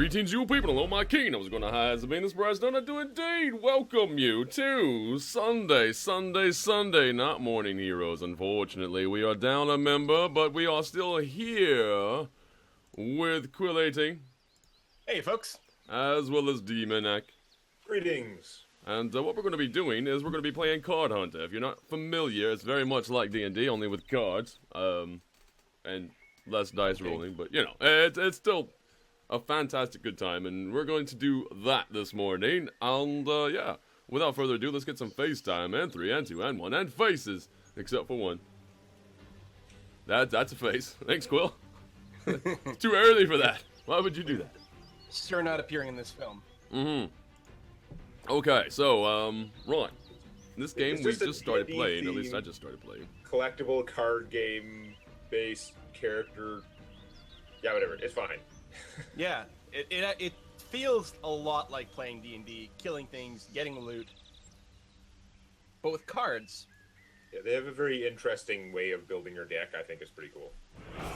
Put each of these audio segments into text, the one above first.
Greetings, you people, hello, my king. I was going to hide as a Venus Bryce, don't I do indeed welcome you to Sunday, not morning heroes. Unfortunately, we are down a member, but we are still here with Quillating. Hey, folks. As well as Demonac. Greetings. And what we're going to be doing is we're going to be playing Card Hunter. If you're not familiar, it's very much like D&D, only with cards, and less dice rolling, but, you know, it's still a fantastic good time, and we're going to do that this morning, and, yeah, without further ado, let's get some FaceTime, and 3, and 2, and 1, and faces, except for one. That's a face. Thanks, Quill. It's too early for that. Why would you do that? Sure not appearing in this film. Okay, so, Ron, this game It's we just a just started D&D playing, at theme. least I just started playing. Collectible card game based character. Yeah, whatever. It's fine. Yeah, it feels a lot like playing D&D, killing things, getting loot, but with cards. Yeah, they have a very interesting way of building your deck. I think is pretty cool.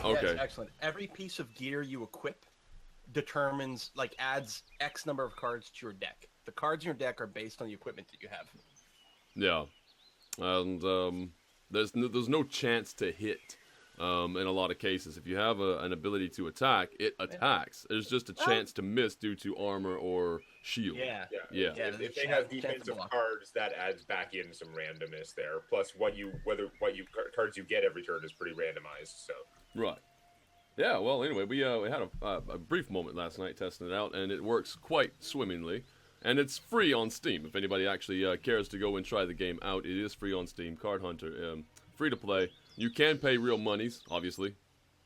Okay. Yeah, it's excellent. Every piece of gear you equip determines, like, adds X number of cards to your deck. The cards in your deck are based on the equipment that you have. Yeah, and there's no chance to hit in a lot of cases. If you have an ability to attack, it attacks. There's just a chance to miss due to armor or shield. Yeah. Yeah. If they have defensive cards, that adds back in some randomness there. Plus, cards you get every turn is pretty randomized. So. Right. Yeah. Well, anyway, we had a brief moment last night testing it out, and it works quite swimmingly. And it's free on Steam. If anybody actually cares to go and try the game out, it is free on Steam. Card Hunter, free to play. You can pay real monies, obviously,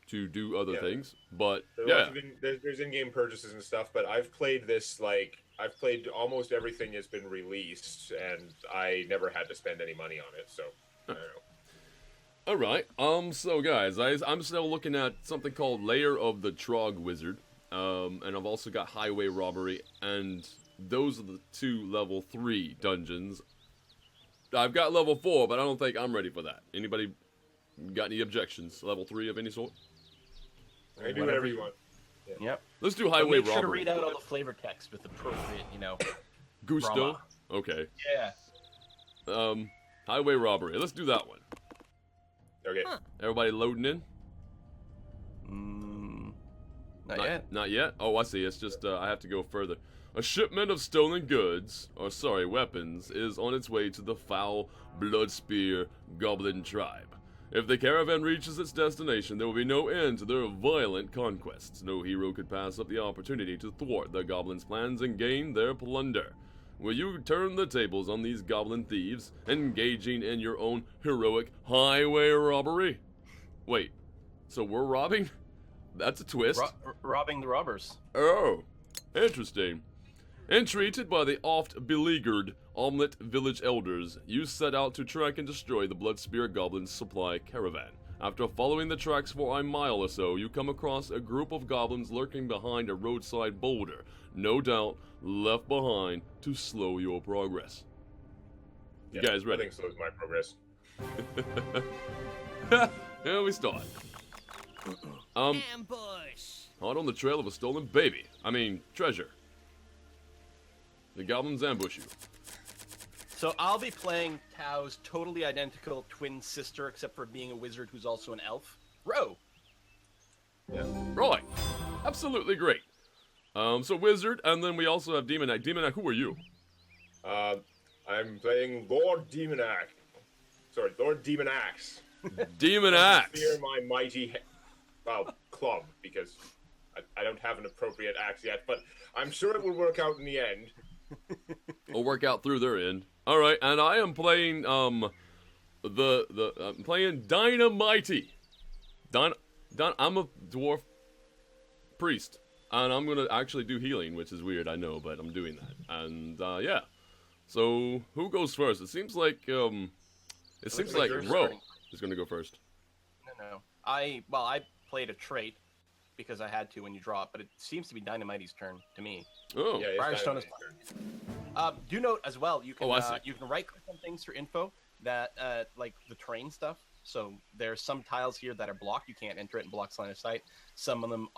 to do other things. But There's in-game purchases and stuff. But I've played this I've played almost everything that's been released, and I never had to spend any money on it. So I don't know. All right. So guys, I'm still looking at something called Lair of the Trog Wizard, and I've also got Highway Robbery, and those are the two level 3 dungeons. I've got level 4, but I don't think I'm ready for that. Anybody got any objections? Level 3 of any sort? I do whatever you want. Yeah. Yep. Let's do Highway Make sure to Robbery. read out all the flavor text with appropriate, Gusto? drama. Okay. Yeah. Highway Robbery. Let's do that one. Okay. Everybody loading in? Not yet. Not yet? Oh, I see. It's just, I have to go further. A shipment of stolen goods, weapons, is on its way to the foul Bloodspear Goblin tribe. If the caravan reaches its destination, there will be no end to their violent conquests. No hero could pass up the opportunity to thwart the goblins' plans and gain their plunder. Will you turn the tables on these goblin thieves, engaging in your own heroic highway robbery? Wait, so we're robbing? That's a twist. Robbing the robbers. Oh, interesting. Entreated by the oft-beleaguered Omelette Village elders, you set out to track and destroy the Bloodspear Goblins' supply caravan. After following the tracks for a mile or so, you come across a group of goblins lurking behind a roadside boulder, no doubt left behind to slow your progress. You guys ready? I think slows my progress. Yeah, we start. Ambush! Hot on the trail of a stolen baby. Treasure. The goblins ambush you. So I'll be playing Tao's totally identical twin sister, except for being a wizard who's also an elf. Ro! Yeah. Right. Absolutely great. So Wizard, and then we also have Demonac. Demonac, who are you? I'm playing Lord Demonac. Sorry, Lord Demonax. Demonax. Fear my mighty, club, because I don't have an appropriate axe yet, but I'm sure it will work out in the end. Will work out through their end. All right, and I am playing I'm playing Dynamite. I'm a dwarf priest, and I'm gonna actually do healing, which is weird, I know, but I'm doing that. And yeah. So who goes first? It seems like Ro is gonna go first. No. I played a trait because I had to when you draw it, but it seems to be Dynamite's turn to me. Oh. Yeah, it's Firestone is do note as well, you can you can right click on things for info that like the terrain stuff. So there's some tiles here that are blocked, you can't enter it in blocks line of sight. Some of them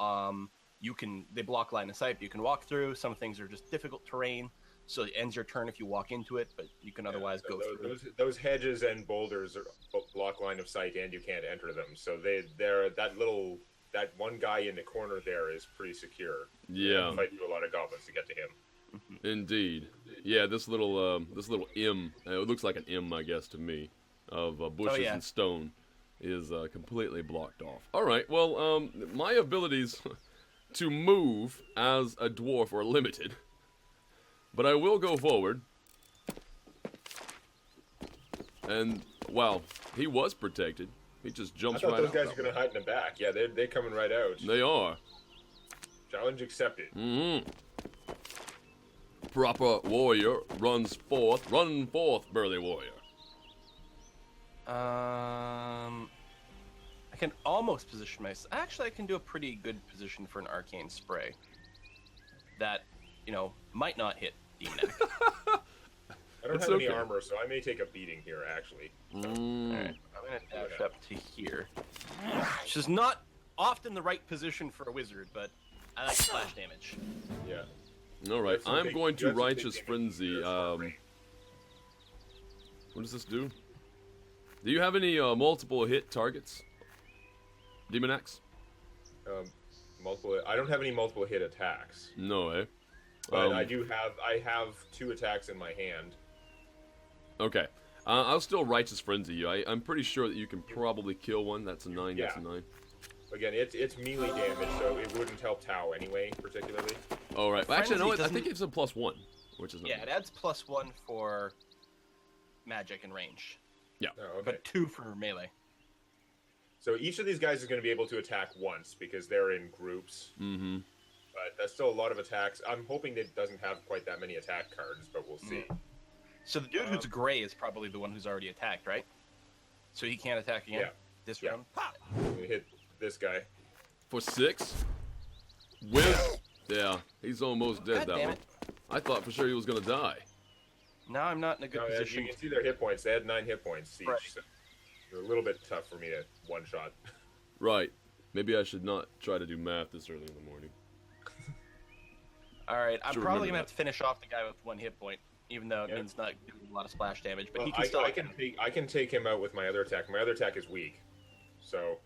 they block line of sight, but you can walk through. Some things are just difficult terrain, so it ends your turn if you walk into it, but you can otherwise go through. Those hedges and boulders are block line of sight, and you can't enter them. So that one guy in the corner there is pretty secure. Yeah. Fight through a lot of goblins to get to him. Indeed. Yeah, this little M, it looks like an M, I guess, to me, of bushes and stone, is completely blocked off. All right, well, my abilities to move as a dwarf are limited, but I will go forward. And, wow, he was protected. He just jumps right out. I thought those guys are going to hide in the back. Yeah, they're coming right out. They are. Challenge accepted. Proper warrior runs forth. Run forth, burly warrior. I can almost position myself. Actually, I can do a pretty good position for an arcane spray. That, might not hit Demonac. I don't have any armor, so I may take a beating here, actually. Alright, I'm going to dash up to here. Which is not often the right position for a wizard, but I like splash damage. Yeah. Alright, I'm going to Righteous Frenzy. What does this do? Do you have any multiple hit targets? Demonax? I don't have any multiple hit attacks. No, eh? But I have 2 attacks in my hand. Okay. I'll still Righteous Frenzy you. I'm pretty sure that you can probably kill one. That's a 9, that's a 9. Again, it's melee damage, so it wouldn't help Tau anyway, particularly. All right. Actually, no, I think it's a +1, which is not it adds +1 for magic and range. Yeah. Oh, okay. But 2 for melee. So each of these guys is going to be able to attack once because they're in groups. Mm-hmm. But that's still a lot of attacks. I'm hoping it doesn't have quite that many attack cards, but we'll see. So the dude who's gray is probably the one who's already attacked, right? So he can't attack again this round? I'm going to hit this guy. For 6? With... Yeah, he's almost dead, that one. I thought for sure he was going to die. No, I'm not in a good position. You can see their hit points. They had 9 hit points each. Right. So they're a little bit tough for me to one-shot. Right. Maybe I should not try to do math this early in the morning. Alright, I'm probably going to have to finish off the guy with 1 hit point, even though it means not doing a lot of splash damage. But he can still... I can take him out with my other attack. My other attack is weak. So...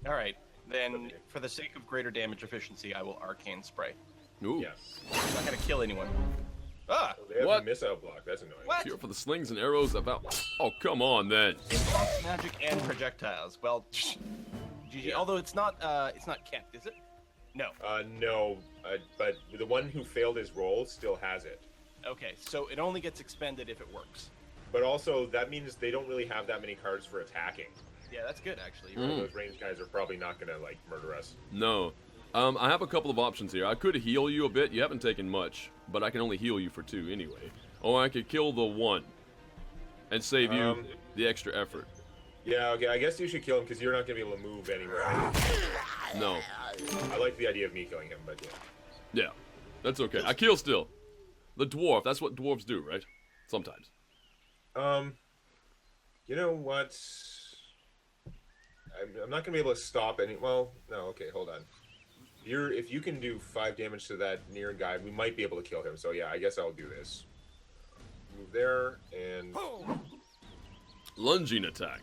Alright, then for the sake of greater damage efficiency, I will Arcane Spray. Ooh. Yeah. I'm not going to kill anyone. Ah! They have What? a missile block. That's annoying. What? Cure for the slings and arrows about... Oh, come on, then. It blocks magic and projectiles. Well, GG. Although it's not kept, is it? No. No. But the one who failed his roll still has it. Okay, so it only gets expended if it works. But also, that means they don't really have that many cards for attacking. Yeah, that's good, actually. Those ranged guys are probably not going to, murder us. No. I have a couple of options here. I could heal you a bit. You haven't taken much, but I can only heal you for 2 anyway. Or I could kill the 1 and save you the extra effort. Yeah, okay, I guess you should kill him because you're not going to be able to move anywhere. No. I like the idea of me killing him, but yeah. Yeah, that's okay. I kill still. The dwarf, that's what dwarves do, right? Sometimes. You know what? I'm not going to be able to stop any... Well, no, okay, hold on. If you can do 5 damage to that near guy, we might be able to kill him. So yeah, I guess I'll do this. Move there, and... Lunging attack.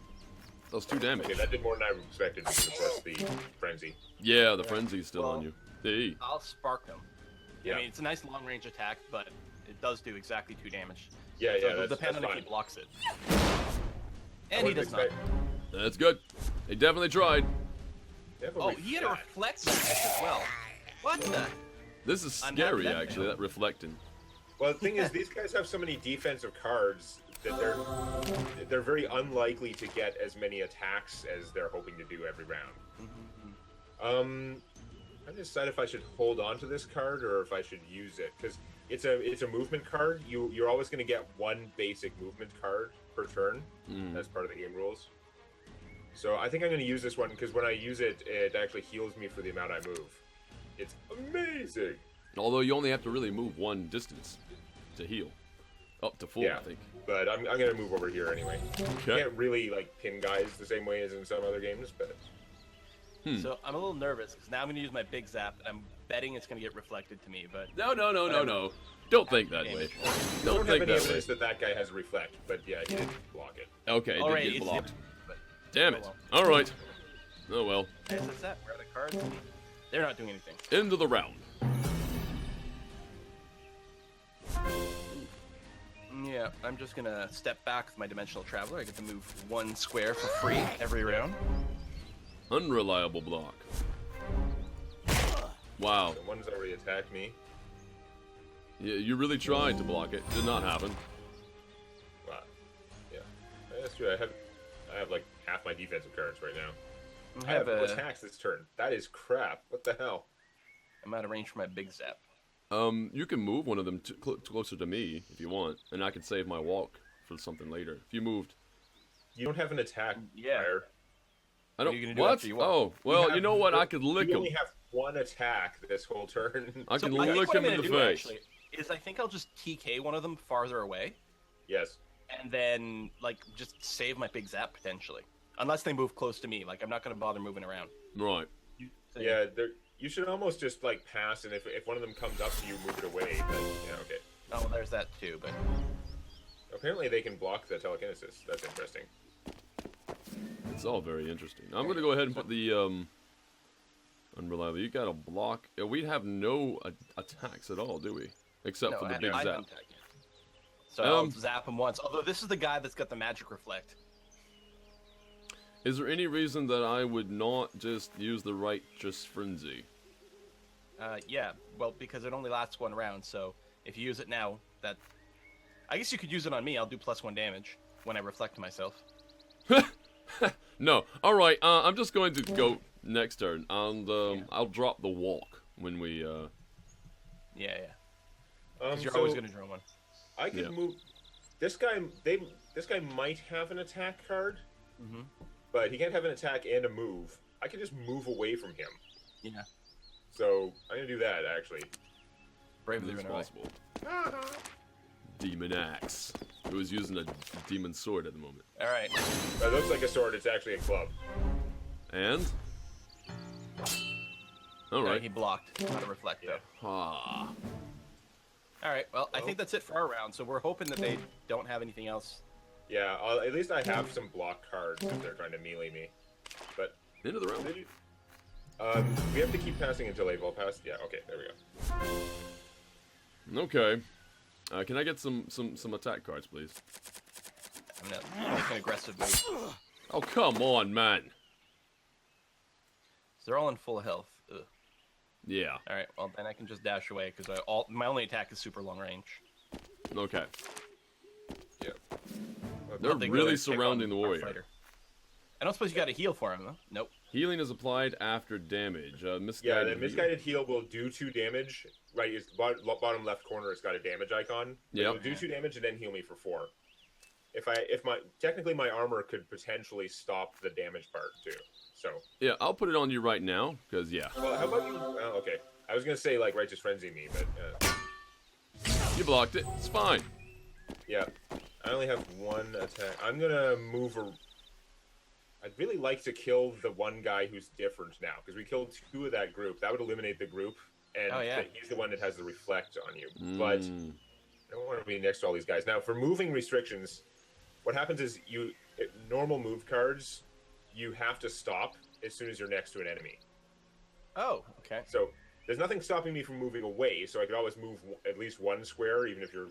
Does 2 damage. Okay, that did more than I expected because, of course, the frenzy. Yeah, the frenzy's still on you. Hey. I'll spark him. Yeah. I mean, it's a nice long-range attack, but it does do exactly 2 damage. Yeah, So yeah, it'll that's depend on fine. if he blocks it. And he does not. That's good. They definitely tried. Oh, he had a reflect as well. What the? This is scary, actually, that reflecting. Well, the thing is, these guys have so many defensive cards that they're very unlikely to get as many attacks as they're hoping to do every round. I decide if I should hold on to this card or if I should use it, because it's a movement card. You're always going to get 1 basic movement card per turn. That's part of the game rules. So I think I'm going to use this one because when I use it, it actually heals me for the amount I move. It's amazing. Although you only have to really move 1 distance to heal. Up to full, I think. But I'm going to move over here anyway. Okay. You can't really pin guys the same way as in some other games, but... So I'm a little nervous because now I'm going to use my big zap, and I'm betting it's going to get reflected to me. But No. Don't think that way. I Don't don't have think any that way. evidence that guy has reflect, but yeah, he did block it. Okay, it Alright, did get it's blocked. but Damn oh it. well. All right. Oh well. What's that? Where are the cards? They're not doing anything. End of the round. Yeah, I'm just going to step back with my Dimensional Traveler. I get to move 1 square for free every round. Unreliable block. Wow. The one's already attacked me. Yeah, you really tried to block it. Did not happen. Wow. Yeah, that's true. I have like half my defensive cards right now. I have no attacks this turn. That is crap. What the hell? I'm out of range for my big zap. You can move one of them closer to me if you want, and I can save my walk for something later. If you moved. You don't have an attack. Yeah. Fire. I What don't. are you gonna do What? after you walk? Oh, well, you know what? I could lick You him. only have 1 attack this whole turn. I can I think lick what him I'm in gonna the do, face. actually, is I think I'll just TK one of them farther away, Yes. and then like just save my big zap potentially. Unless they move close to me, like I'm not gonna bother moving around. Right. Yeah, you should almost just like pass, and if one of them comes up to you, move it away. But, yeah, okay. Oh, well, there's that too. But Apparently they can block the telekinesis. That's interesting. It's all very interesting. I'm going to go ahead and put the unreliable. You got a block. We have no attacks at all, do we? Except for the big I zap. don't attack, yeah. So I'll zap him once. Although this is the guy that's got the magic reflect. Is there any reason that I would not just use the righteous frenzy? Yeah. Well, because it only lasts 1 round. So if you use it now, I guess you could use it on me. I'll do +1 damage when I reflect myself. No. All right. I'm just going to go next turn, and I'll drop the walk when we. Yeah. Because you're So always gonna draw one. I could Yeah. move. This guy. This guy might have an attack card, but he can't have an attack and a move. I can just move away from him. Yeah. So I'm gonna do that actually. Bravely It's run away. possible. Demon axe. Who is using a demon sword at the moment. All right. It looks like a sword. It's actually a club. And. All He right. blocked. Not a reflect though. Ah. All right. Well, I think that's it for our round. So we're hoping that they don't have anything else. Yeah. At least I have some block cards if they're trying to melee me. But End of the round. we have to keep passing until they've all passed. Yeah. Okay. There we go. Okay. Can I get some attack cards, please? I'm gonna make an aggressive move. Oh, come on, man. So they're all in full health. Ugh. Yeah. All right. Well, then I can just dash away because my only attack is super long range. Okay. Yeah. They're They go really and pick surrounding on the our warrior. fighter. I don't suppose you got to heal for him, though. Nope. Healing is applied after damage. Yeah, Misguided. the misguided heal will do 2 damage. Right, it's bottom left corner. It's got a damage icon. Yep. It'll do 2 damage and then heal me for 4. Technically my armor could potentially stop the damage part too. So. Yeah, I'll put it on you right now, because, yeah. Well, how about you? Oh, okay. I was gonna say like righteous frenzy me, but. You blocked it. It's fine. Yeah, I only have 1 attack. I'm gonna move. I'd really like to kill the one guy who's different now, because we killed 2 of that group. That would eliminate the group, and he's the one that has the reflect on you. But I don't want to be next to all these guys. Now, for moving restrictions, what happens is normal move cards, you have to stop as soon as you're next to an enemy. Oh, okay. So there's nothing stopping me from moving away, so I could always move at least 1 square, even if you're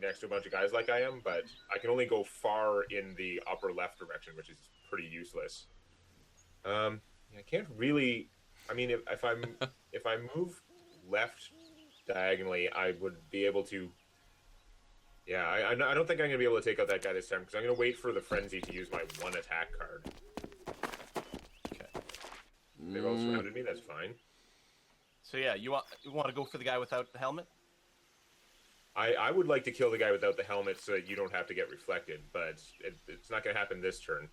next to a bunch of guys like I am, but I can only go far in the upper left direction, which is pretty useless. I can't really. I mean, if I move left diagonally, I would be able to. Yeah, I don't think I'm gonna be able to take out that guy this time because I'm gonna wait for the frenzy to use my 1 attack card. Okay. They've all surrounded me. That's fine. So yeah, you want to go for the guy without the helmet? I would like to kill the guy without the helmet so that you don't have to get reflected, but it's not going to happen this turn.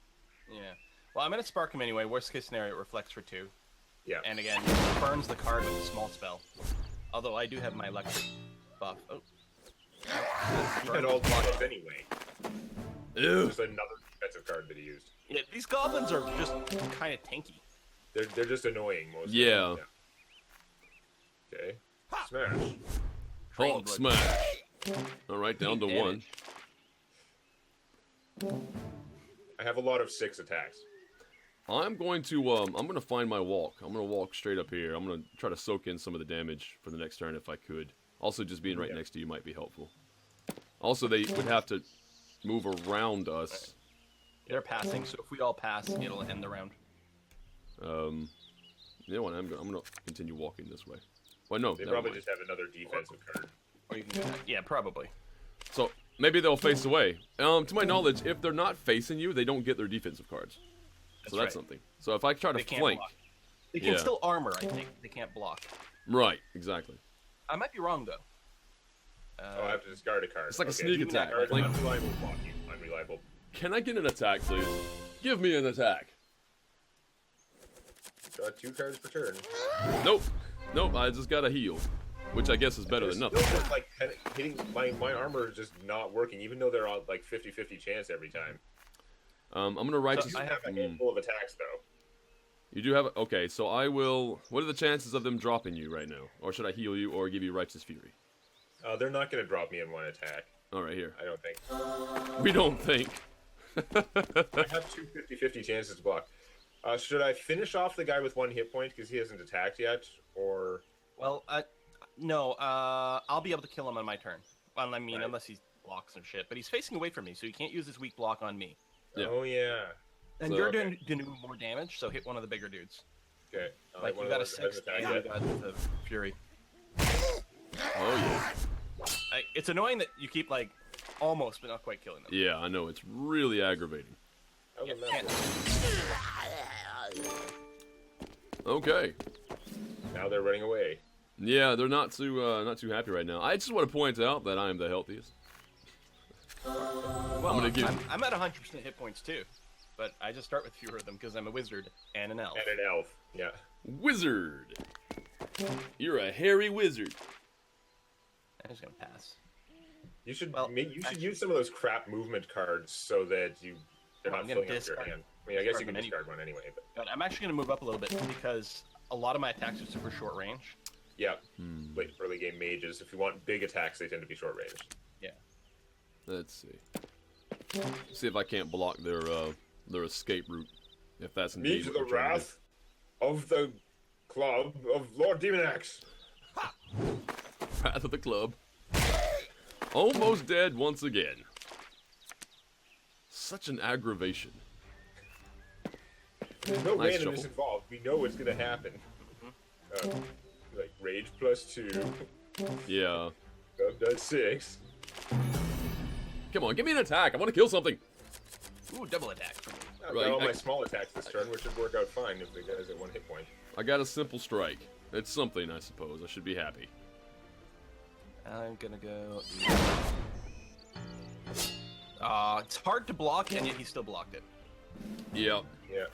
Yeah. Well, I'm going to spark him anyway. Worst case scenario, it reflects for 2. Yeah. And again, burns the card with a small spell. Although I do have my electric buff. Oh. He had all blocks anyway. Ew. Just another defensive card that he used. Yeah, these goblins are just kind of tanky. They're just annoying most. Yeah. Of them. Yeah. Okay. Smash. Hulk smash. All right, down to 1. I have a lot of 6 attacks. I'm going to find my walk. I'm going to walk straight up here. I'm going to try to soak in some of the damage for the next turn if I could. Also, just being right next to you might be helpful. Also, they would have to move around us. They're passing, so if we all pass, it'll end the round. You know what? I'm gonna continue walking this way. Well, no, They never probably mind. just have another defensive card. Or you can yeah, probably. So maybe they'll face away. To my knowledge, if they're not facing you, they don't get their defensive cards. So that's right. something. So if I try to They can't flank, block. They can Yeah. still armor, I think. They can't block. right? Exactly. I might be wrong, though. Oh, I have to discard a card. It's like a Okay, sneak Demon attack, card, like- unreliable blocking. Unreliable. Can I get an attack, please? Give me an attack. Draw 2 cards per turn. Nope. Nope. I just got a heal, which I guess is better than There's nothing. still just, like hitting my armor is just not working, even though they're on like 50-50 chance every time. I'm gonna write. So I have a handful of attacks though. You do have. Okay, so I will. What are the chances of them dropping you right now? Or should I heal you or give you Righteous Fury? They're not going to drop me in 1 attack. All right, here. I don't think. We don't think. I have 2 50-50 chances to block. Should I finish off the guy with 1 hit point because he hasn't attacked yet, or? Well, no, I'll be able to kill him on my turn. Well, I mean, Right. unless he blocks and shit. But he's facing away from me, so he can't use his weak block on me. Yeah. Oh yeah. And So- you're doing more damage, so hit one of the bigger dudes. Okay. Like, you got a 6, and you got the Fury. Oh yeah. It's annoying that you keep, like, almost, but not quite killing them. Yeah, I know. It's really aggravating. Yeah, Yeah, can't. Okay. now they're running away. Yeah, they're not too happy right now. I just want to point out that I am the healthiest. Well, I'm gonna give- I'm at 100% hit points, too. But I just start with fewer of them because I'm a wizard and an elf. And an elf. Yeah. Wizard. You're a hairy wizard. I'm just gonna pass. You should Well, use some of those crap movement cards so that they're Well, not I'm gonna filling up your discard- hand. I mean, I guess you discard can them discard one anyway, but But I'm actually gonna move up a little bit because a lot of my attacks are super short range. yeah. Late early game mages, if you want big attacks, they tend to be short range. Yeah. Let's see. See if I can't block their escape route. If that's indeed Me to what the we're trying to wrath of the club of Lord DemonacGames. do. Wrath of the club. Almost dead once again. Such an aggravation. There's no Nice randomness shuffle. involved. We know what's gonna happen. Like rage +2. Yeah. That's 6. Come on, give me an attack. I want to kill something. Ooh, double attack. I've Right, got all I- my small attacks this turn, which should work out fine if the guy's at 1 hit point. I got a simple strike. It's something, I suppose. I should be happy. I'm gonna go. It's hard to block, and yet he still blocked it. Yep. Yeah.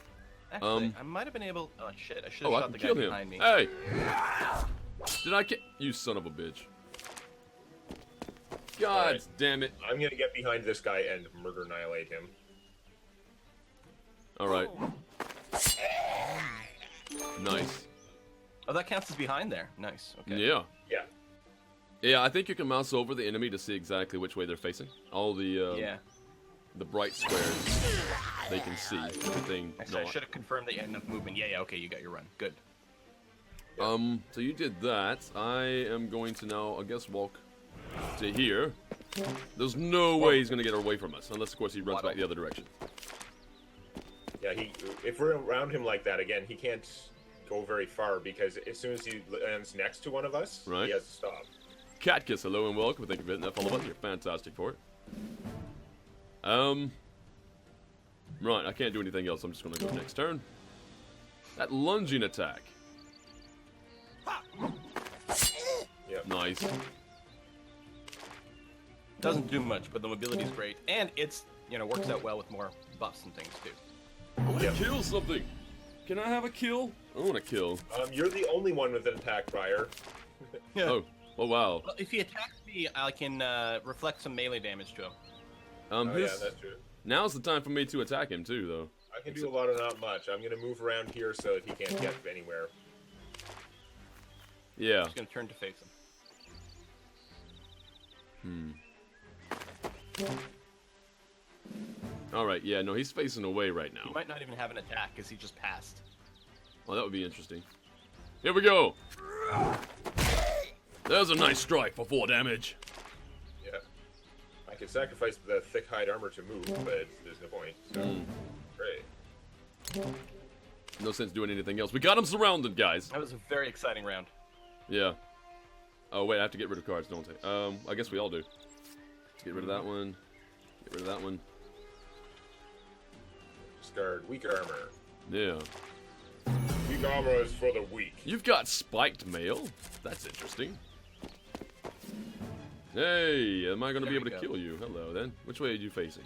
Actually, I might have been able. Oh shit! I should have Oh, I shot can the guy kill him. behind me. Hey! Did I kill you, son of a bitch? God Alright. damn it! I'm gonna get behind this guy and murder annihilate him. All right. Nice. Oh, that counts as behind there. Nice. Okay. Yeah. Yeah. Yeah, I think you can mouse over the enemy to see exactly which way they're facing. All the Yeah. the bright squares they can see. Everything. Actually, I No, should have confirmed that you had enough movement. Yeah. Okay. You got your run. Good. So you did that. I am going to now, I guess, walk to here. There's no way he's gonna get away from us, unless of course he runs back the other direction. Yeah, if we're around him like that again, he can't go very far because as soon as he lands next to one of us, Right. he has to stop. Catkiss, hello and welcome. Thank you for hitting that follow button. You're fantastic for it. Right, I can't do anything else. I'm just gonna go next turn. That lunging attack. Yep. Nice. Doesn't do much, but the mobility's great, and it's works out well with more buffs and things too. I want to Yep. kill something. Can I have a kill? I want to kill. You're the only one with an attack, Briar. Oh wow. Well, if he attacks me, I can reflect some melee damage to him. Oh His, yeah, that's true. now's the time for me to attack him too, though. I can do a lot of not much. I'm gonna move around here so that he can't get anywhere. Yeah. I'm just gonna turn to face him. Alright, yeah, no, he's facing away right now. He might not even have an attack because he just passed. Well, that would be interesting. Here we go! There's a nice strike for 4 damage. Yeah. I could sacrifice the thick hide armor to move, but there's no point. So, great. No sense doing anything else. We got him surrounded, guys. That was a very exciting round. Yeah. Oh, wait, I have to get rid of cards, don't I? I guess we all do. Let's get rid of that one. Get rid of that one. Discard weak armor. Yeah. Weak armor is for the weak. You've got spiked mail. That's interesting. Hey, am I going to be able to kill you? Hello, then. Which way are you facing?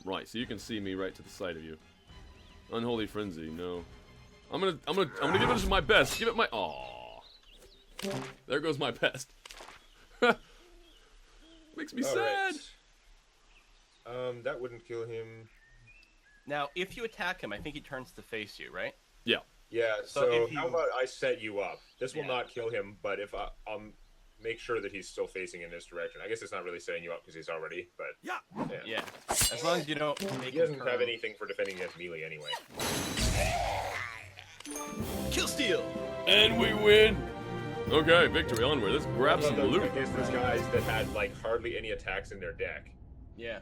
Right, so you can see me right to the side of you. Unholy Frenzy, no. I'm gonna give it my best. Give it my... Aww. There goes my best. Makes me sad. Right. That wouldn't kill him. Now, if you attack him, I think he turns to face you, right? Yeah. Yeah, So so if how about I set you up? This will Yeah. not kill him, but if I'll make sure that he's still facing in this direction. I guess it's not really setting you up because he's already, but... Yeah. As long as you don't make He him doesn't have anything for defending against melee anyway. Kill steal! And we win! Okay, victory onward. Let's grab some loot. Against those guys that had, like, hardly any attacks in their deck. Yeah.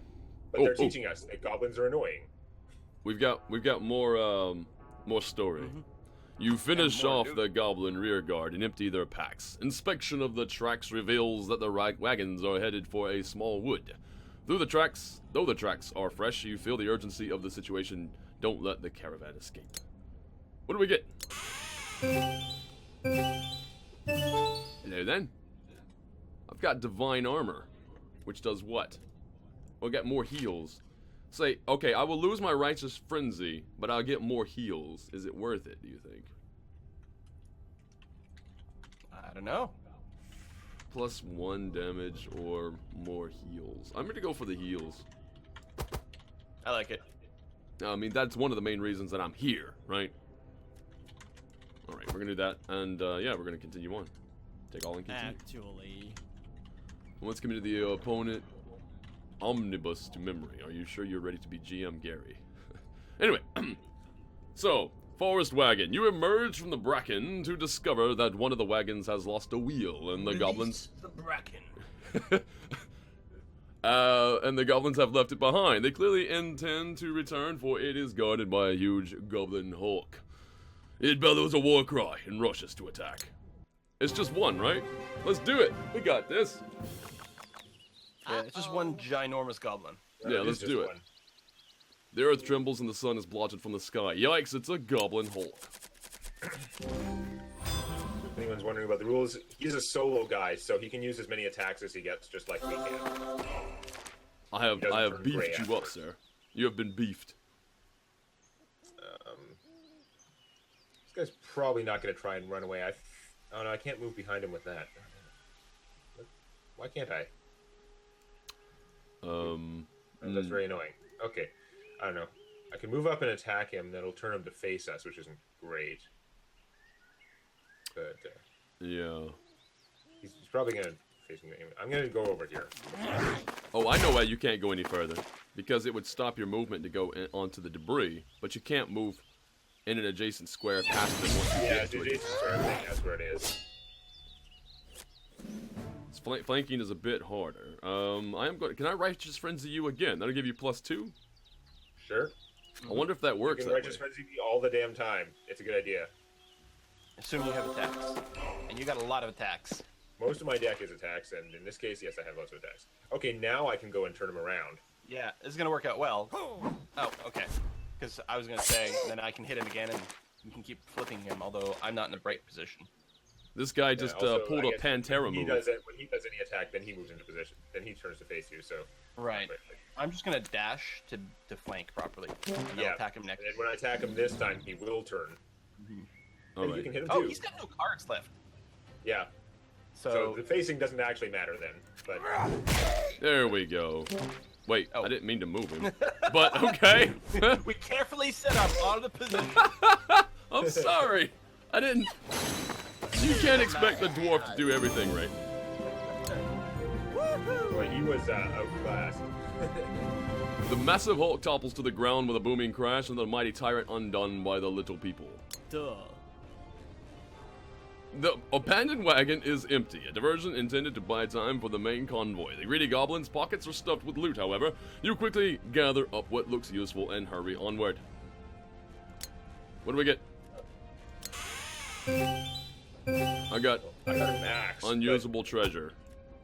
But they're teaching us that goblins are annoying. We've got more story. You finish more off loot. the goblin rear guard and empty their packs. Inspection of the tracks reveals that the wagons are headed for a small wood. Though the tracks are fresh, you feel the urgency of the situation. Don't let the caravan escape. What do we get? Hello then. I've got divine armor, which does what? I'll get more heals. Say, okay, I will lose my righteous frenzy, but I'll get more heals. Is it worth it, do you think? I don't know. Plus 1 damage or more heals. I'm gonna go for the heals. I like it. I mean, that's one of the main reasons that I'm here, right? Alright, we're gonna do that, and yeah, we're gonna continue on. Take all and continue. Actually. Let's commit the opponent omnibus to memory. Are you sure you're ready to be GM Gary? Anyway, so, forest wagon. You emerge from the bracken to discover that one of the wagons has lost a wheel, and the goblins... the bracken. And the goblins have left it behind. They clearly intend to return, for it is guarded by a huge goblin hawk. It bellows a war cry and rushes to attack. It's just one, right? Let's do it. We got this. Yeah, it's just one ginormous goblin. Yeah, let's do it. The earth trembles and the sun is blotted from the sky. Yikes, it's a goblin hawk. If anyone's wondering about the rules, he's a solo guy, so he can use as many attacks as he gets, just like we can. I have turn beefed gray you up, afterwards. sir. You have been beefed. This guy's probably not going to try and run away. Oh no, I can't move behind him with that. Why can't I? That's very annoying. Okay, I don't know. I can move up and attack him, that'll turn him to face us, which isn't great. But, Yeah. he's probably going to face me anyway. I'm going to go over here. Oh, I know why you can't go any further. Because it would stop your movement to go onto the debris, but you can't move in an adjacent square past them once you Yeah, get it's to it. adjacent to everything, that's where it is. Flanking is a bit harder. Can I righteous frenzy you again? That'll give you +2. Sure. I wonder if that You works. can That righteous way. frenzy me all the damn time. It's a good idea. Assuming you have attacks. And you got a lot of attacks. Most of my deck is attacks, and in this case, yes, I have lots of attacks. Okay, now I can go and turn him around. Yeah, this is gonna work out well. Oh, okay. Because I was gonna say, then I can hit him again and you can keep flipping him, although I'm not in a bright position. This guy just Also, pulled I a guess Pantera when he move. does it, when he does any attack, then he moves into position. Then he turns to face you, so... Right. I'm just gonna dash to flank properly. And then Yeah. I'll attack him next. And then when I attack him this time, he will turn. All And you right. can hit him Oh, too. he's got no cards left. Yeah. So So, the facing doesn't actually matter then, but... There we go. Wait, Oh. I didn't mean to move him. But, okay. We carefully set up on the position. I'm sorry. I didn't... You can't expect the dwarf to do everything right. Boy, he was outclassed. The massive Hulk topples to the ground with a booming crash, and the mighty tyrant undone by the little people. Duh. The abandoned wagon is empty, a diversion intended to buy time for the main convoy. The greedy goblins' pockets are stuffed with loot, however. You quickly gather up what looks useful and hurry onward. What do we get? I got I got an axe. unusable treasure.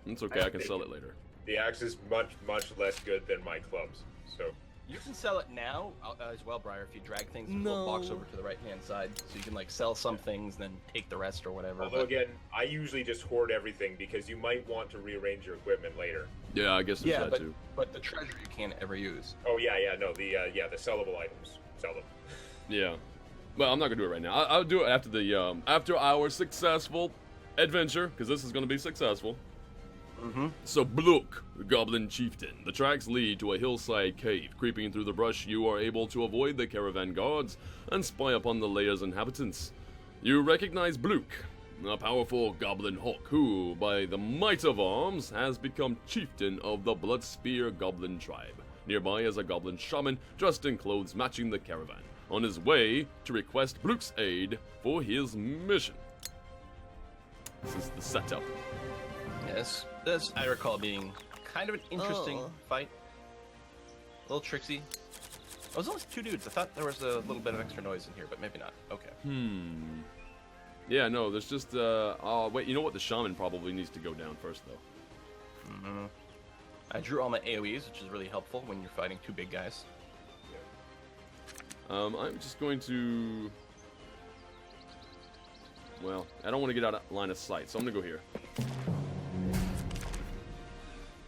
It's okay, I can sell it later. The axe is much less good than my clubs. So You can sell it now as well, Briar, if you drag things in a little box over to the right-hand side. So you can, like, sell some things, then take the rest or whatever. although again, I usually just hoard everything because you might want to rearrange your equipment later. Yeah, I guess there's Yeah, that too. but the treasure you can't ever use. Oh yeah, no, the sellable items, sell them. Yeah. Well, I'm not gonna do it right now. I'll do it after the after our successful adventure, because this is gonna be successful. So Bluk, the Goblin Chieftain. The tracks lead to a hillside cave. Creeping through the brush, you are able to avoid the caravan guards and spy upon the layer's inhabitants. You recognize Bluk, a powerful goblin hawk who, by the might of arms, has become chieftain of the Bloodspear Goblin tribe. Nearby is a goblin shaman dressed in clothes matching the caravan, on his way to request Bluk's aid for his mission. This is the setup. Yes, this I recall being kind of an interesting fight. A little tricksy. It was only 2 dudes. I thought there was a little bit of extra noise in here, but maybe not. Okay. Yeah, no, there's just, oh, wait, you know what? The shaman probably needs to go down first, though. I drew all my AoEs, which is really helpful when you're fighting 2 big guys. I'm just going to... Well, I don't want to get out of line of sight, so I'm going to go here.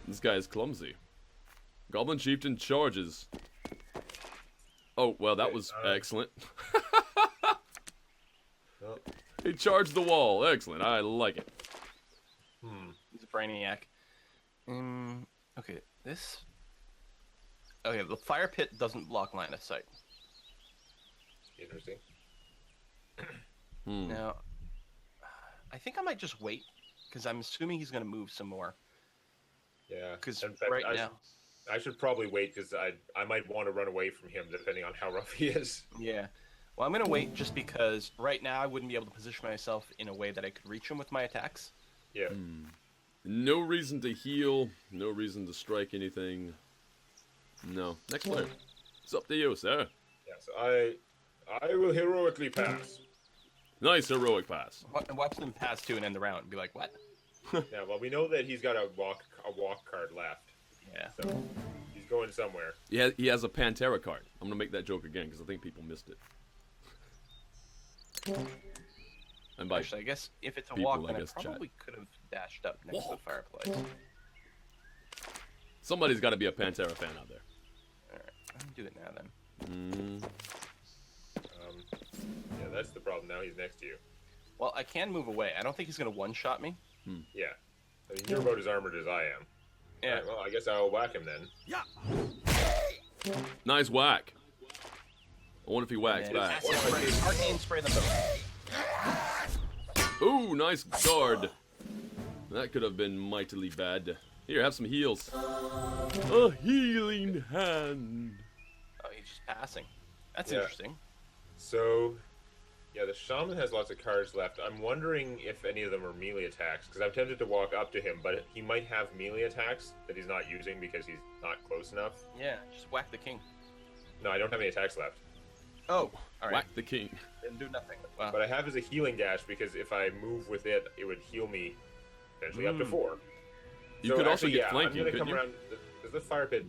This guy is clumsy. Goblin Chieftain charges. Oh, well, that was excellent. Oh, He charged the wall. Excellent. I like it. He's a brainiac. Okay, this... Okay, the fire pit doesn't block line of sight. interesting. Now, I think I might just wait, because I'm assuming he's going to move some more. Yeah. Because In fact, right now... I should probably wait because I might want to run away from him depending on how rough he is. Yeah. Well, I'm going to wait just because right now I wouldn't be able to position myself in a way that I could reach him with my attacks. Yeah. No reason to heal. No reason to strike anything. No. Next player. It's up to you, sir. Yeah. So I will heroically pass. Nice heroic pass. Watch them pass to and end the round and be like, what? Yeah. Well, we know that he's got a walk card left, Yeah. so he's going somewhere. He has a Pantera card. I'm going to make that joke again because I think people missed it. And by Actually, I guess if it's a people, walk, I then I guess, chat. probably could have dashed up next to the Walk. fireplace. somebody's got to be a Pantera fan out there. Alright, I'm do it now then. Yeah, that's the problem. Now he's next to you. Well, I can move away. I don't think he's going to one-shot me. Yeah. I mean, you're about as armored as I am. Yeah. Alright, well, I guess I'll whack him then. Nice whack. I wonder if he whacks And back. arcane spray them both. Ooh, nice guard. That could have been mightily bad. Here, have some heals. A healing hand. Oh, he's just passing. That's Yeah. interesting. So, yeah, the shaman has lots of cards left. I'm wondering if any of them are melee attacks, because I'm tempted to walk up to him, but he might have melee attacks that he's not using because he's not close enough. Yeah, just whack the king. No, I don't have any attacks left. Oh, alright. Whack the king. Didn't do nothing. Wow. But I have as a healing dash because if I move with it, it would heal me potentially up to 4. You could also actually, get flanking, I'm gonna couldn't come you? around because the fire pit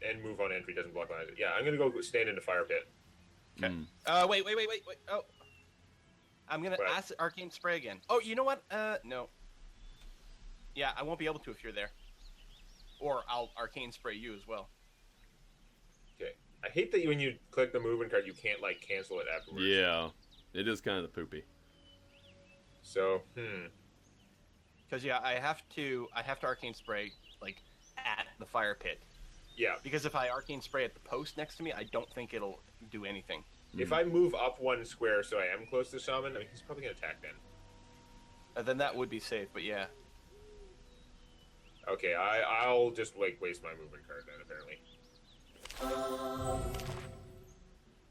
and move on entry doesn't block lines. Yeah, I'm gonna go stand in the fire pit. Okay. Wait. Oh. I'm gonna What? ask arcane spray again. Oh, you know what? No. Yeah, I won't be able to if you're there. Or I'll arcane spray you as well. Okay. I hate that when you click the movement card, you can't like cancel it afterwards. Yeah, it is kind of poopy. So, Because yeah, I have to arcane spray like at the fire pit. Yeah. Because if I arcane spray at the post next to me, I don't think it'll do anything. If I move up 1 square so I am close to Shaman, I mean, he's probably going to attack then. Then that would be safe, but yeah. Okay, I'll just, like, waste my movement card then, apparently.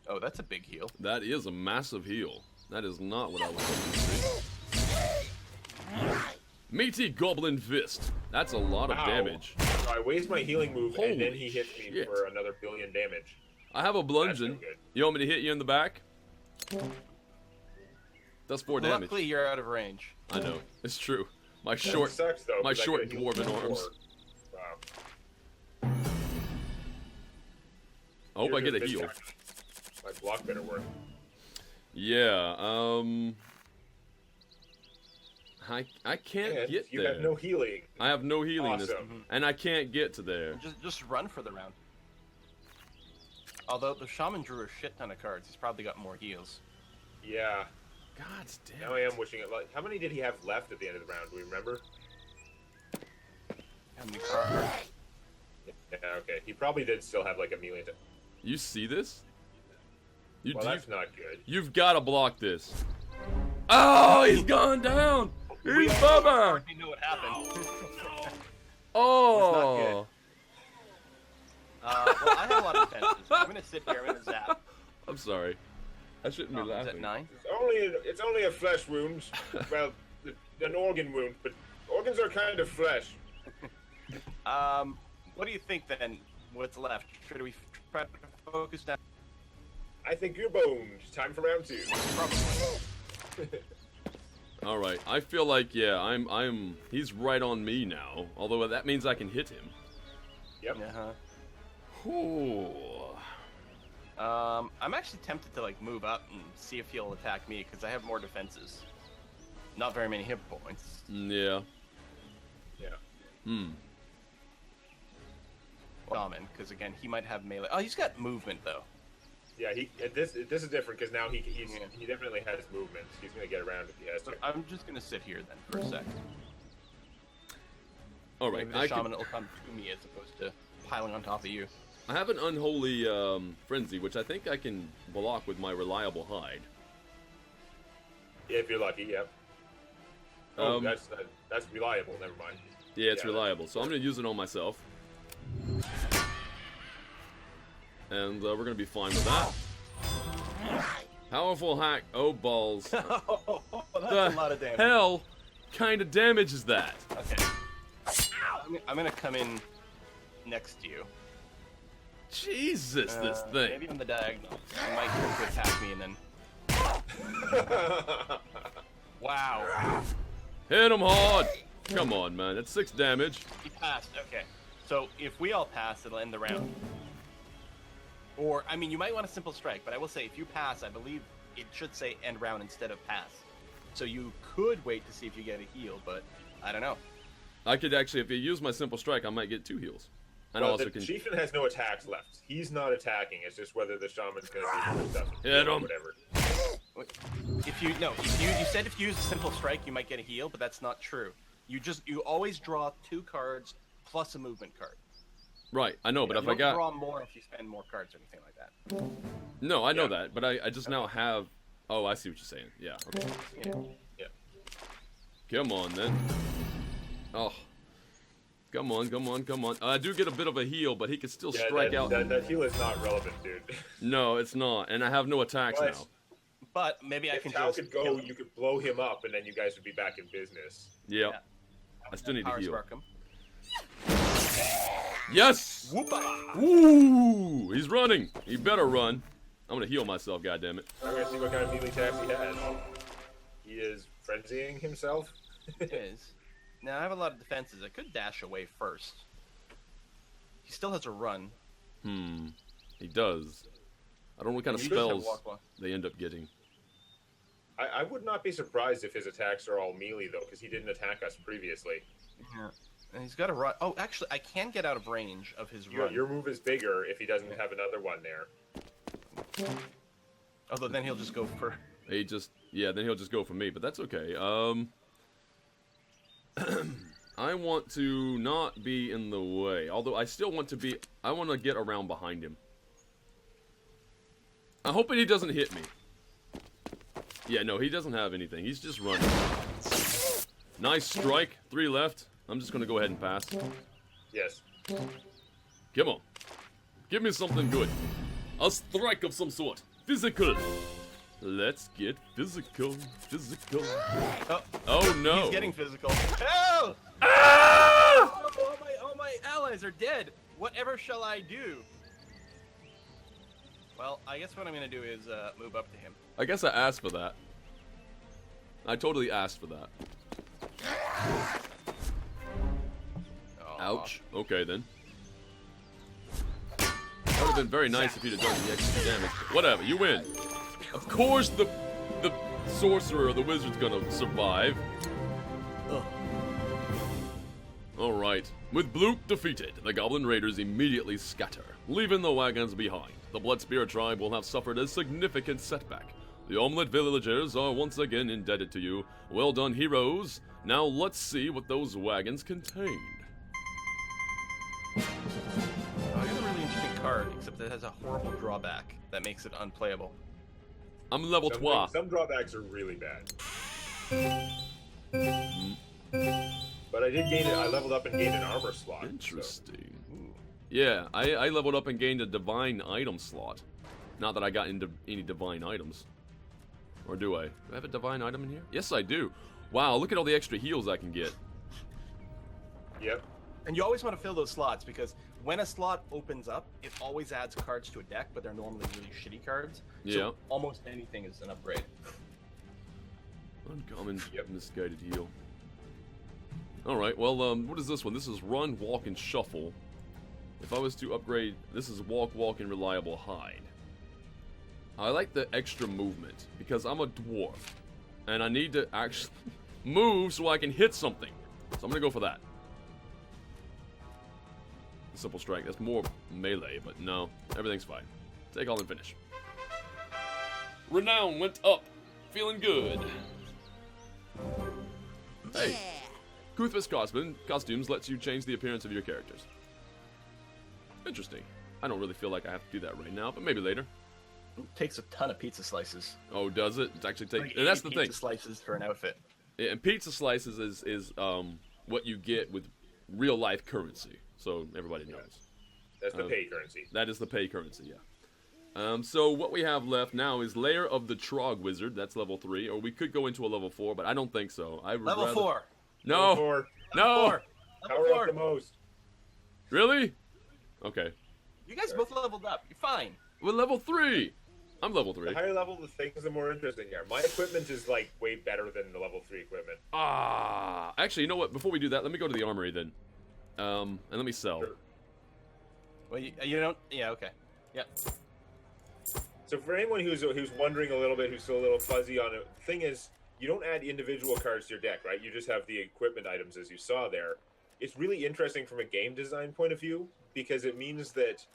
Oh, that's a big heal. That is a massive heal. That is not what I was hoping to see. Meaty Goblin Fist. That's a lot of damage. So I waste my healing move, and then he hits me shit. for another billion damage. I have a bludgeon. That's no good. You want me to hit you in the back? That's 4 damage. Luckily, you're out of range. I know. It's true. My That short, sucks, though, my 'cause I short could've healed dwarven before. arms. Wow. I hope I get a This heal. time, my block better work. Yeah. I can't And get you there. have no healing. I have no healing, Awesome. and I can't get to there. Just run for the round. Although the shaman drew a shit ton of cards, he's probably got more heals. Yeah. God damn. Now I am wishing it. Like, how many did he have left at the end of the round? Do we remember? How many cards? Yeah. Okay. He probably did still have like a melee. You see this? Well, that's not good. You've got to block this. Oh, he's gone down. He's Bubba. You know what happened. Oh. Well, I have a lot of defenses. I'm gonna sit here. I'm gonna zap. I'm sorry. I shouldn't be Is laughing. that 9? It's only a flesh wound. Well, an organ wound, but organs are kind of flesh. What do you think then? What's left? Should we try to focus down? I think you're boned. Time for round 2. Probably. All right. I feel like he's right on me now. Although that means I can hit him. Yep. Ooh. I'm actually tempted to like move up and see if he'll attack me because I have more defenses. Not very many hit points. Yeah. Yeah. Shaman, because again he might have melee. Oh, he's got movement though. Yeah. This is different because now he definitely has movements. He's gonna get around if he has to. So I'm just gonna sit here then for a sec. All right. Maybe the shaman will come to me as opposed to piling on top of you. I have an unholy frenzy, which I think I can block with my reliable hide. Yeah, if you're lucky. Yep. Oh, that's reliable. Never mind. Yeah, it's reliable. So I'm going to use it on myself. And we're going to be fine with that. Powerful hack. Oh, balls. That's The a lot of damage. hell kind of damage is that? Okay. I'm gonna come in next to you. Jesus, this thing. Maybe on the diagonal. He might try to attack me and then. Wow. Hit him hard. Come on, man. That's 6 damage. He passed. Okay. So if we all pass, it'll end the round. Or, I mean, you might want a simple strike, but I will say if you pass, I believe it should say end round instead of pass. So you could wait to see if you get a heal, but I don't know. I could actually, if you use my simple strike, I might get 2 heals. And Well, also the can Chieftain has no attacks left. He's not attacking. It's just whether the shaman's gonna be stuff. Hit him. Whatever. You said if you use a simple strike, you might get a heal, but that's not true. You always draw 2 cards plus a movement card. Right, I know, but if you I don't got draw more if you spend more cards or anything like that. no, I know that, but I just now have. Oh, I see what you're saying. Yeah. Okay. Yeah. Come on then. Oh. Come on. I do get a bit of a heal, but he can still strike out. That heal is not relevant, dude. No, it's not, and I have no attacks But- now. But maybe I If can Tao just could go, you could blow him up, and then you guys would be back in business. Yeah. Yeah. I still need to power heal. spark him. Yes! Whoopa! Woo! He's running. He better run. I'm gonna heal myself, goddammit. I'm gonna see what kind of melee attacks he has. He is frenzying himself. It is. Now I have a lot of defenses. I could dash away first. He still has a run. He does. I don't know what kind of You just have spells walk one. they end up getting. I would not be surprised if his attacks are all melee though, because he didn't attack us previously. Yeah. And he's got a run. Oh, actually, I can get out of range of his run. Your move is bigger if he doesn't have another one there. Although then he'll just go for. Then he'll just go for me, but that's okay. I want to not be in the way. Although I still want to be... I want to get around behind him. I'm hoping he doesn't hit me. Yeah, no, he doesn't have anything. He's just running. Nice strike. 3 left. I'm just going to go ahead and pass. Yes. Come on. Give me something good. A strike of some sort. Physical. Let's get physical. Physical. Oh no. He's getting physical. Oh! Ah! All my allies are dead. Whatever shall I do? Well, I guess what I'm gonna do is move up to him. I guess I asked for that. I totally asked for that. Aw. Ouch. Okay then. That would have been very nice if you'd have done the extra damage. Whatever, you win. Of course the sorcerer or the wizard's gonna survive. Alright. With Bloop defeated, the Goblin Raiders immediately scatter, leaving the wagons behind. The Bloodspear tribe will have suffered a significant setback. The Omelette villagers are once again indebted to you. Well done, heroes. Now let's see what those wagons contain. I got a really interesting card, except it has a horrible drawback that makes it unplayable. I'm level 3. Some drawbacks are really bad. But I did gain it. I leveled up and gained an armor slot. Interesting. Yeah, I leveled up and gained a divine item slot. Not that I got into any divine items. Or do I? Do I have a divine item in here? Yes, I do. Wow, look at all the extra heals I can get. Yep. And you always want to fill those slots because when a slot opens up, it always adds cards to a deck, but they're normally really shitty cards. Yeah. So almost anything is an upgrade. Uncommon, misguided heal. Alright, well, what is this one? This is Run, Walk, and Shuffle. If I was to upgrade, this is Walk, Walk, and Reliable Hide. I like the extra movement, because I'm a dwarf. And I need to actually move so I can hit something. So I'm gonna go for that. Simple strike, that's more melee, but no, everything's fine. Take all and finish. Renown went up. Feeling good. Hey. Kuthva's costumes lets you change the appearance of your characters. Interesting. I don't really feel like I have to do that right now, but maybe later. It takes a ton of pizza slices. Oh, does it? It's actually Like and that's the 80 thing. Pizza slices for an outfit. Yeah, and pizza slices is what you get with real life currency. So everybody knows. That's the pay currency. That is the pay currency, yeah. So what we have left now is Lair of the Trog Wizard. That's level 3, or we could go into a level 4, but I don't think so. I would Level rather... 4. No. Level 4. No. Level 4. Power Level up 4. the most. Really? Okay. You guys both leveled up. You're fine. We're level 3. I'm level The 3. higher level the things, the more interesting they are. My equipment is like way better than the level 3 equipment. Actually, you know what? Before we do that, let me go to the armory then. And let me sell. Sure. Well, you don't... Yeah, okay. Yep. So for anyone who's wondering a little bit, who's still a little fuzzy on it, the thing is, you don't add individual cards to your deck, right? You just have the equipment items as you saw there. It's really interesting from a game design point of view because it means that,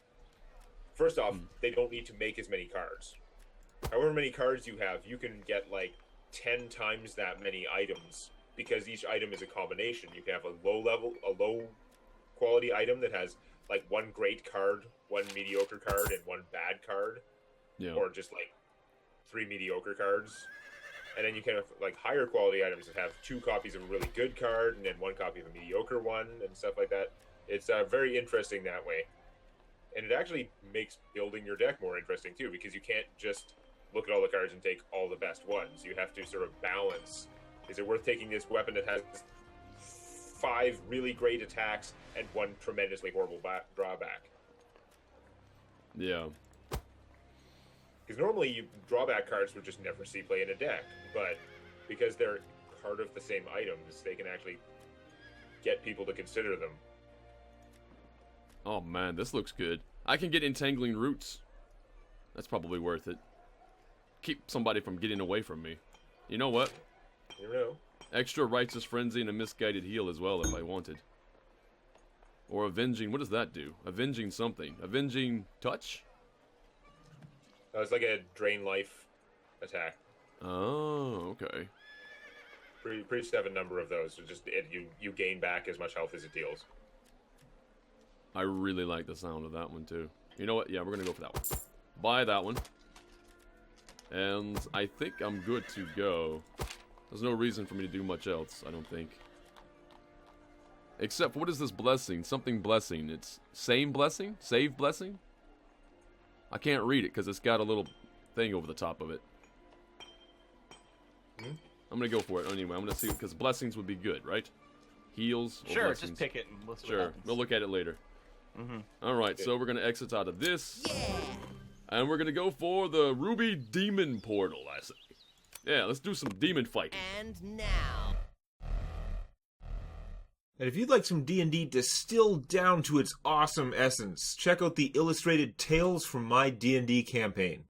first off, they don't need to make as many cards. However many cards you have, you can get like 10 times that many items because each item is a combination. You can have a low quality item that has like one great card, one mediocre card, and one bad card. Yeah. Or just like 3 mediocre cards. And then you can have like higher quality items that have 2 copies of a really good card and then 1 copy of a mediocre one and stuff like that. It's very interesting that way. And it actually makes building your deck more interesting too, because you can't just look at all the cards and take all the best ones. You have to sort of balance. Is it worth taking this weapon that has 5 really great attacks and 1 tremendously horrible drawback? Yeah. Because normally drawback cards would just never see play in a deck, but because they're part of the same items, they can actually get people to consider them. Oh man, this looks good. I can get Entangling Roots. That's probably worth it. Keep somebody from getting away from me. You know what? You know. Extra Righteous Frenzy and a Misguided Heal as well if I wanted. Or Avenging, what does that do? Avenging something. Avenging Touch? It's like a drain life attack. Oh, okay. Priests have a number of those. So you gain back as much health as it deals. I really like the sound of that one too. You know what? Yeah, we're gonna go for that one. Buy that one. And I think I'm good to go. There's no reason for me to do much else, I don't think. Except, what is this blessing? Something blessing. It's same blessing? Save blessing? I can't read it because it's got a little thing over the top of it. I'm going to go for it anyway. I'm going to see, because blessings would be good, right? Heals or Sure, blessings? just pick it and we'll see what Sure, happens. we'll look at it later. Alright, so we're going to exit out of this. And we're going to go for the Ruby Demon Portal, I say. Yeah, let's do some demon fighting. And now. And if you'd like some D&D distilled down to its awesome essence, check out the illustrated Tales from My D&D campaign.